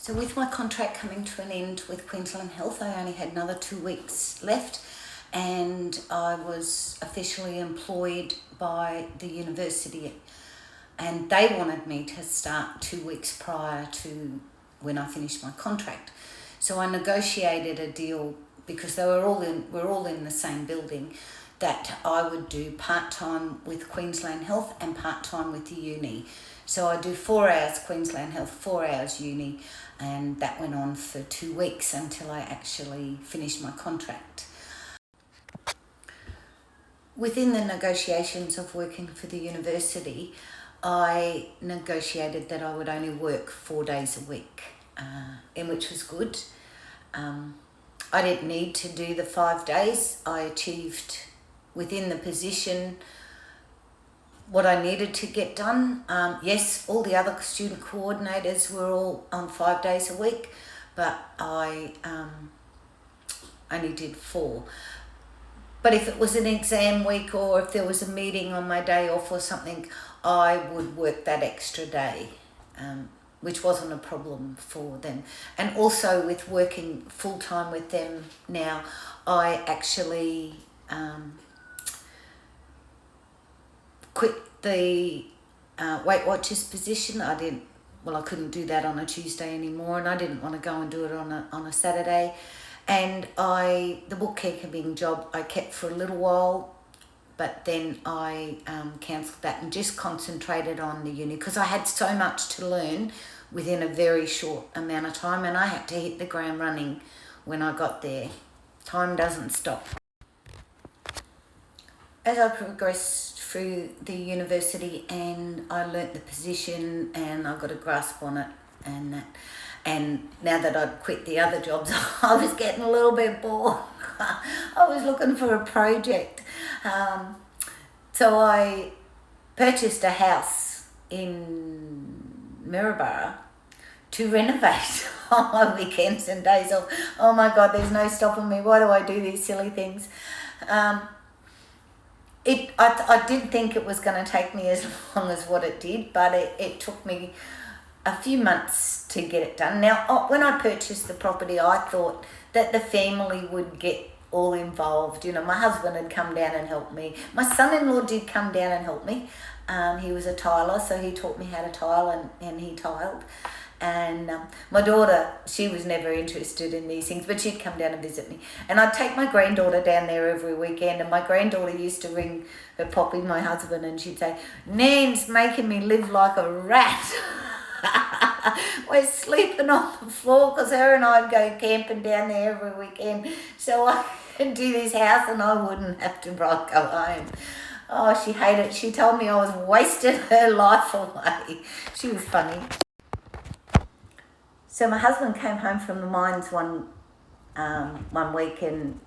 So with my contract coming to an end with Queensland Health, I only had another 2 weeks left, and I was officially employed by the university, and they wanted me to start 2 weeks prior to when I finished my contract. So I negotiated a deal, because we're all in the same building, that I would do part-time with Queensland Health and part-time with the uni. So I do 4 hours Queensland Health, 4 hours uni, and that went on for 2 weeks until I actually finished my contract. Within the negotiations of working for the university, I negotiated that I would only work 4 days a week, in which was good. I didn't need to do the 5 days. I achieved within the position what I needed to get done. Yes, all the other student coordinators were all on 5 days a week, but I only did 4. But if it was an exam week, or if there was a meeting on my day off or something, I would work that extra day, which wasn't a problem for them. And also with working full-time with them now, I actually quit the Weight Watchers position. I couldn't do that on a Tuesday anymore, and I didn't want to go and do it on a Saturday. And the bookkeeping job I kept for a little while, but then I cancelled that and just concentrated on the uni, because I had so much to learn within a very short amount of time, and I had to hit the ground running when I got there. Time doesn't stop. As I progressed through the university and I learnt the position and I got a grasp on it and that, and now that I'd quit the other jobs, I was getting a little bit bored. I was looking for a project. So I purchased a house in Maryborough to renovate on my weekends and days off. Oh my God, there's no stopping me. Why do I do these silly things? I didn't think it was going to take me as long as what it did, but it took me a few months to get it done. Now, when I purchased the property, I thought that the family would get all involved. You know, my husband had come down and helped me. My son-in-law did come down and help me. He was a tiler, so he taught me how to tile, and he tiled. And my daughter, she was never interested in these things, but she'd come down and visit me. And I'd take my granddaughter down there every weekend, and my granddaughter used to ring her poppy, my husband, and she'd say, "Nan's making me live like a rat." We're sleeping on the floor, because her and I'd go camping down there every weekend, so I could do this house and I wouldn't have to go home. Oh, she hated it. She told me I was wasting her life away. She was funny. So my husband came home from the mines one week, and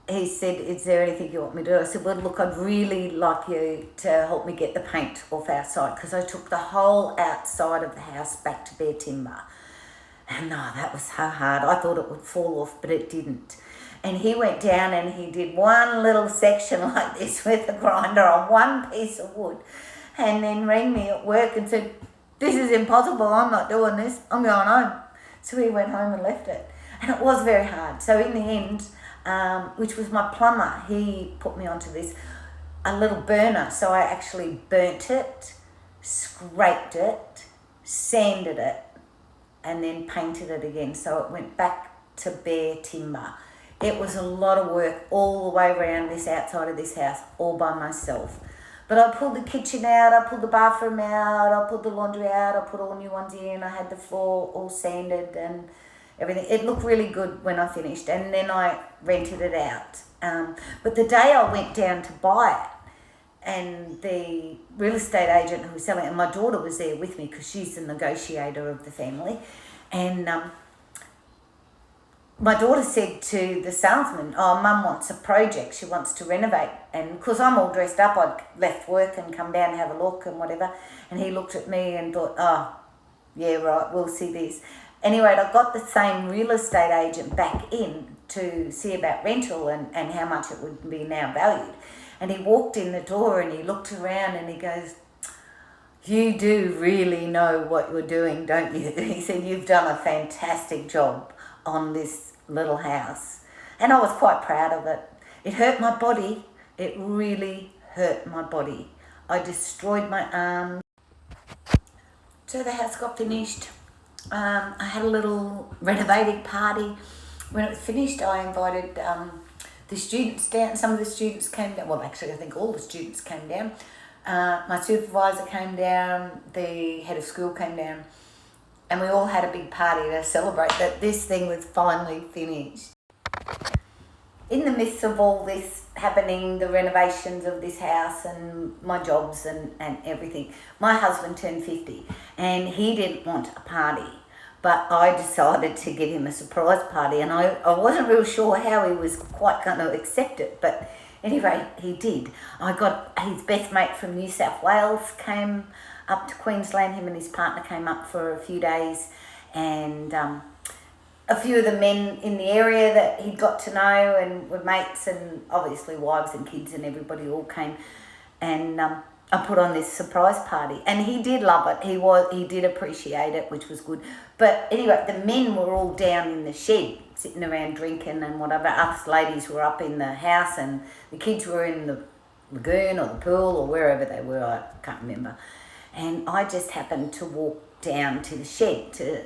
he said, "Is there anything you want me to do?" I said, "Well, look, I'd really like you to help me get the paint off outside, because I took the whole outside of the house back to bare timber." And that was so hard. I thought it would fall off, but it didn't. And he went down and he did one little section like this with a grinder on one piece of wood, and then rang me at work and said, "This is impossible. I'm not doing this. I'm going home." So he went home and left it. And it was very hard. So in the end, which was my plumber, he put me onto this, a little burner. So I actually burnt it, scraped it, sanded it, and then painted it again. So it went back to bare timber. It was a lot of work all the way around this outside of this house, all by myself. But I pulled the kitchen out, I pulled the bathroom out, I pulled the laundry out, I put all new ones in, I had the floor all sanded and everything. It looked really good when I finished, and then I rented it out. But the day I went down to buy it, and the real estate agent who was selling it, and my daughter was there with me because she's the negotiator of the family, and my daughter said to the salesman, "Oh, Mum wants a project. She wants to renovate." And because I'm all dressed up, I'd left work and come down and have a look and whatever. And he looked at me and thought, "Oh, yeah, right, we'll see this." Anyway, I got the same real estate agent back in to see about rental and how much it would be now valued. And he walked in the door and he looked around and he goes, you do really know what you're doing, don't you? He said, you've done a fantastic job on this little house. And I was quite proud of it. It hurt my body. It really hurt my body. I destroyed my arm. So the house got finished. I had a little renovating party. When it was finished, I invited the students down. Some of the students came down. Well, actually, I think all the students came down. My supervisor came down. The head of school came down. And we all had a big party to celebrate that this thing was finally finished. In the midst of all this happening, the renovations of this house and my jobs and everything, my husband turned 50 and he didn't want a party. But I decided to give him a surprise party, and I wasn't real sure how he was quite going to accept it, but anyway, he did. I got his best mate from New South Wales came up to Queensland. Him and his partner came up for a few days, and a few of the men in the area that he'd got to know and were mates, and obviously wives and kids and everybody all came, and I put on this surprise party, and he did love it. He did appreciate it, which was good. But anyway, the men were all down in the shed, sitting around drinking and whatever. Us ladies were up in the house, and the kids were in the lagoon or the pool or wherever they were. I can't remember. And I just happened to walk down to the shed to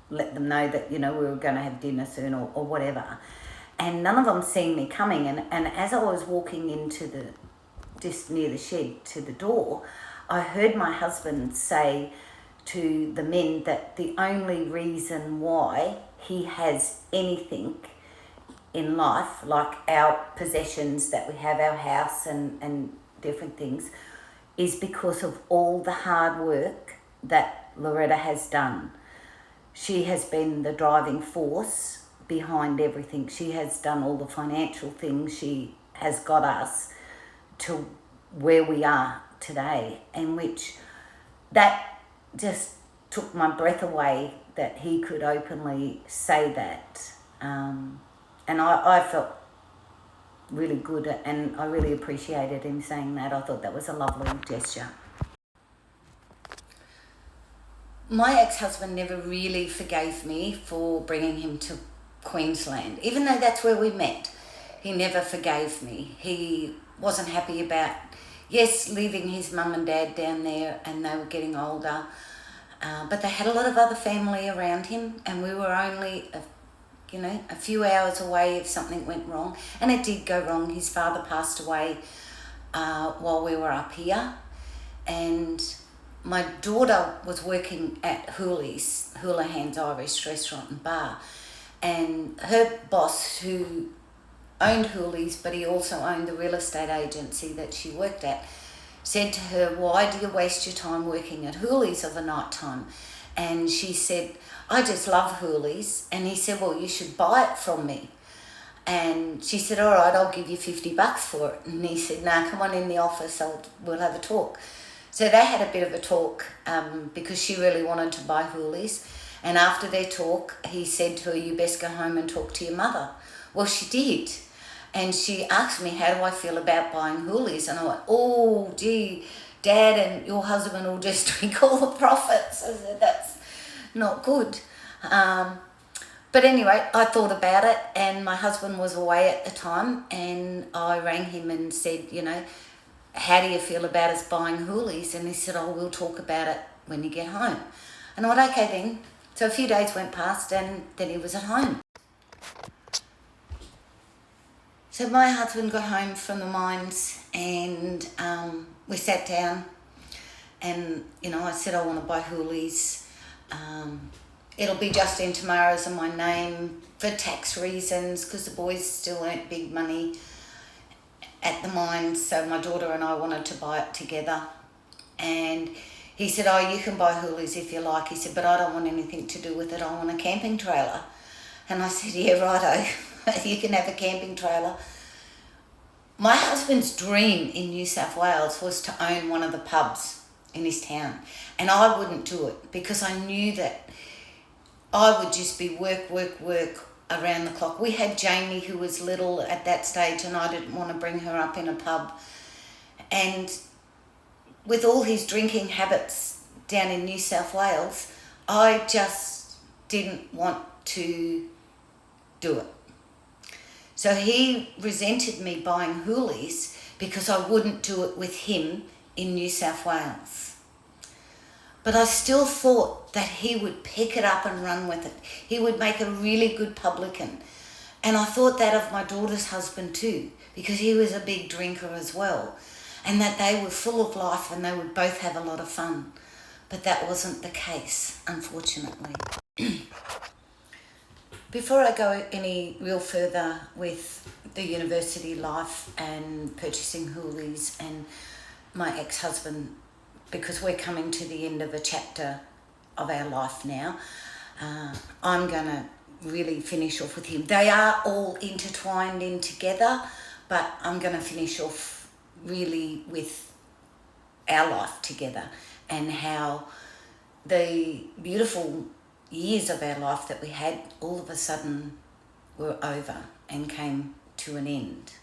let them know that, you know, we were going to have dinner soon or whatever. And none of them seen me coming. And as I was walking into just near the shed to the door, I heard my husband say to the men that the only reason why he has anything in life, like our possessions that we have, our house and different things, is because of all the hard work that Loretta has done. She has been the driving force behind everything. She has done all the financial things. She has got us to where we are today, in which that just took my breath away that he could openly say that. And I felt really good, and I really appreciated him saying that. I thought that was a lovely gesture. My ex-husband never really forgave me for bringing him to Queensland, even though that's where we met. He never forgave me. He wasn't happy about, yes, leaving his mum and dad down there, and they were getting older, but they had a lot of other family around him, and we were only a few hours away if something went wrong. And it did go wrong. His father passed away while we were up here, and my daughter was working at Hooley's, Houlihan's Irish Restaurant and Bar, and her boss, who owned Hooley's, but he also owned the real estate agency that she worked at, said to her, why do you waste your time working at Hooley's of a night time? And she said, I just love Hooley's. And he said, well, you should buy it from me. And she said, all right, I'll give you $50 for it. And he said, no, come on in the office, we'll have a talk. So they had a bit of a talk because she really wanted to buy Hooley's. And after their talk, he said to her, you best go home and talk to your mother. Well, she did. And she asked me, how do I feel about buying Hooley's? And I went, oh, gee, Dad and your husband will just drink all the profits. I said, that's not good. But anyway, I thought about it, and my husband was away at the time, and I rang him and said, how do you feel about us buying Hooley's? And he said, oh, we'll talk about it when you get home. And I went, okay then. So a few days went past, and then he was at home. So my husband got home from the mines, and we sat down, and I said, I want to buy Hooley's. It'll be Justine Tamara's in my name for tax reasons, because the boys still earned big money at the mines, so my daughter and I wanted to buy it together. And he said, oh, you can buy Hooley's if you like. He said, but I don't want anything to do with it. I want a camping trailer. And I said, yeah, righto. You can have a camping trailer. My husband's dream in New South Wales was to own one of the pubs in his town. And I wouldn't do it because I knew that I would just be work around the clock. We had Jamie, who was little at that stage, and I didn't want to bring her up in a pub. And with all his drinking habits down in New South Wales, I just didn't want to do it. So he resented me buying Hoolies because I wouldn't do it with him in New South Wales. But I still thought that he would pick it up and run with it. He would make a really good publican. And I thought that of my daughter's husband too, because he was a big drinker as well. And that they were full of life and they would both have a lot of fun. But that wasn't the case, unfortunately. Before I go any real further with the university life and purchasing Hoolies and my ex-husband, because we're coming to the end of a chapter of our life now, I'm going to really finish off with him. They are all intertwined in together, but I'm going to finish off really with our life together and how the beautiful years of our life that we had all of a sudden were over and came to an end.